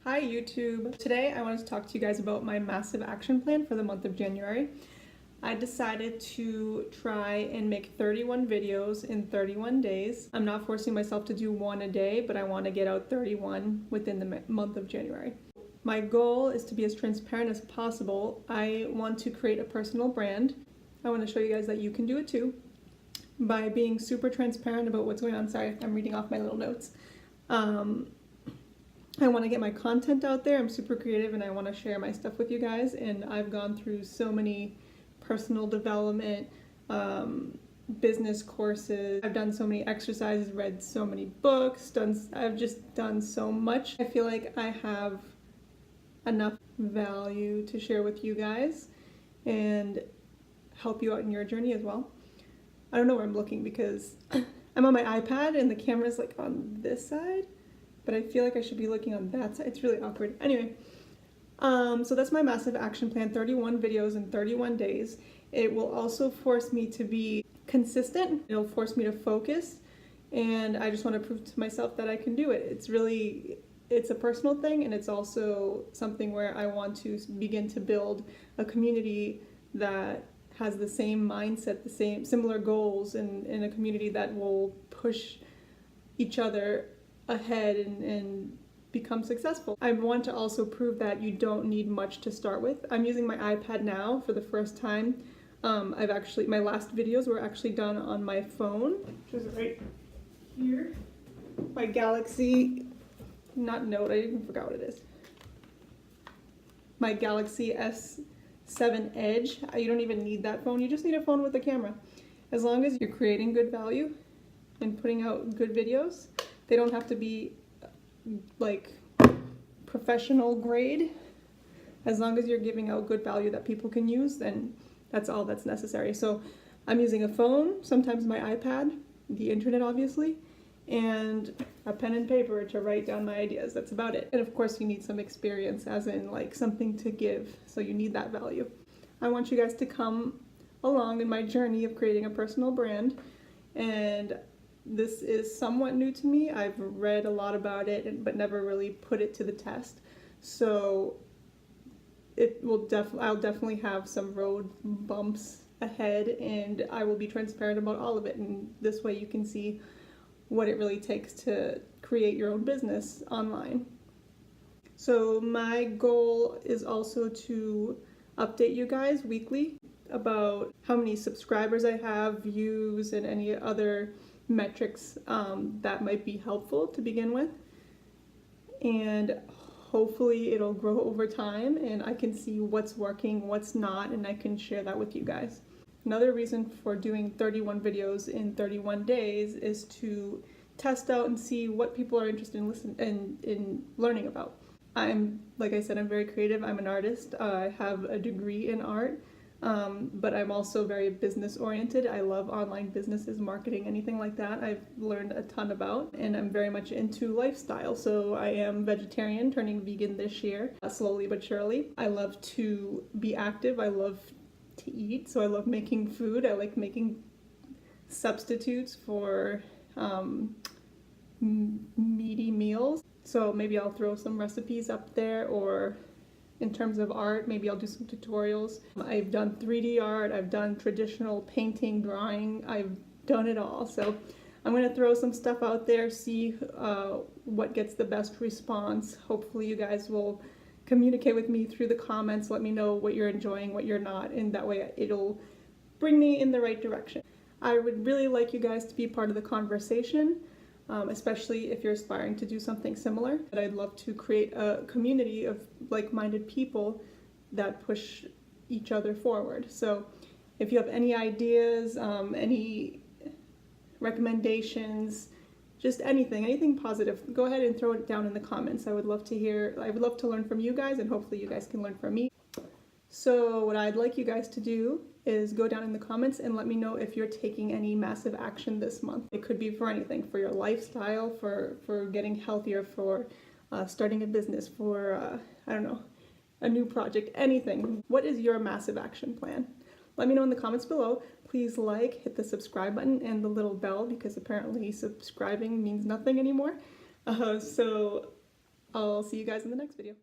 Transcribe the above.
Hi YouTube! Today I wanted to talk to you guys about my massive action plan for the month of January. I decided to try and make 31 videos in 31 days. I'm not forcing myself to do one a day, but I want to get out 31 within the month of January. My goal is to be as transparent as possible. I want to create a personal brand. I want to show you guys that you can do it too by being super transparent about what's going on. Sorry, I'm reading off my little notes. I want to get my content out there. I'm super creative and I want to share my stuff with you guys, and I've gone through so many personal development, business courses. I've done so many exercises, read so many books, I've just done so much. I feel like I have enough value to share with you guys and help you out in your journey as well. I don't know where I'm looking because I'm on my iPad and the camera's like on this side, but I feel like I should be looking on that side. It's really awkward. Anyway, so that's my massive action plan, 31 videos in 31 days. It will also force me to be consistent. It'll force me to focus, and I just want to prove to myself that I can do it. It's a personal thing, and it's also something where I want to begin to build a community that has the same mindset, similar goals, and a community that will push each other ahead and become successful. I want to also prove that you don't need much to start with. I'm using my iPad now for the first time. My last videos were actually done on my phone, which is right here. My Galaxy, not Note, I even forgot what it is. My Galaxy S7 Edge. You don't even need that phone, you just need a phone with a camera. As long as you're creating good value and putting out good videos, they don't have to be like professional grade. As long as you're giving out good value that people can use, then that's all that's necessary. So I'm using a phone, sometimes my iPad, the internet obviously, and a pen and paper to write down my ideas. That's about it. And of course you need some experience, as in like something to give, so you need that value. I want you guys to come along in my journey of creating a personal brand, and this is somewhat new to me. I've read a lot about it, but never really put it to the test. So I'll definitely have some road bumps ahead, and I will be transparent about all of it. And this way you can see what it really takes to create your own business online. So my goal is also to update you guys weekly about how many subscribers I have, views, and any other metrics that might be helpful to begin with, and hopefully it'll grow over time and I can see what's working, what's not, and I can share that with you guys. Another reason for doing 31 videos in 31 days is to test out and see what people are interested in learning about. Like I said, I'm very creative. I'm an artist. I have a degree in art. But I'm also very business oriented. I love online businesses, marketing, anything like that. I've learned a ton about, and I'm very much into lifestyle. So I am vegetarian, turning vegan this year, slowly but surely. I love to be active. I love to eat. So I love making food. I like making substitutes for meaty meals. So maybe I'll throw some recipes up there, or in terms of art, maybe I'll do some tutorials. I've done 3D art, I've done traditional painting, drawing, I've done it all. So I'm gonna throw some stuff out there, see what gets the best response. Hopefully you guys will communicate with me through the comments, let me know what you're enjoying, what you're not, and that way it'll bring me in the right direction. I would really like you guys to be part of the conversation. Especially if you're aspiring to do something similar. But I'd love to create a community of like-minded people that push each other forward. So if you have any ideas, any recommendations, just anything positive, go ahead and throw it down in the comments. I would love to learn from you guys, and hopefully you guys can learn from me. So what I'd like you guys to do is go down in the comments and let me know if you're taking any massive action this month. It could be for anything, for your lifestyle, for getting healthier, for starting a business, for, I don't know, a new project, anything. What is your massive action plan? Let me know in the comments below. Please hit the subscribe button and the little bell, because apparently subscribing means nothing anymore. So I'll see you guys in the next video.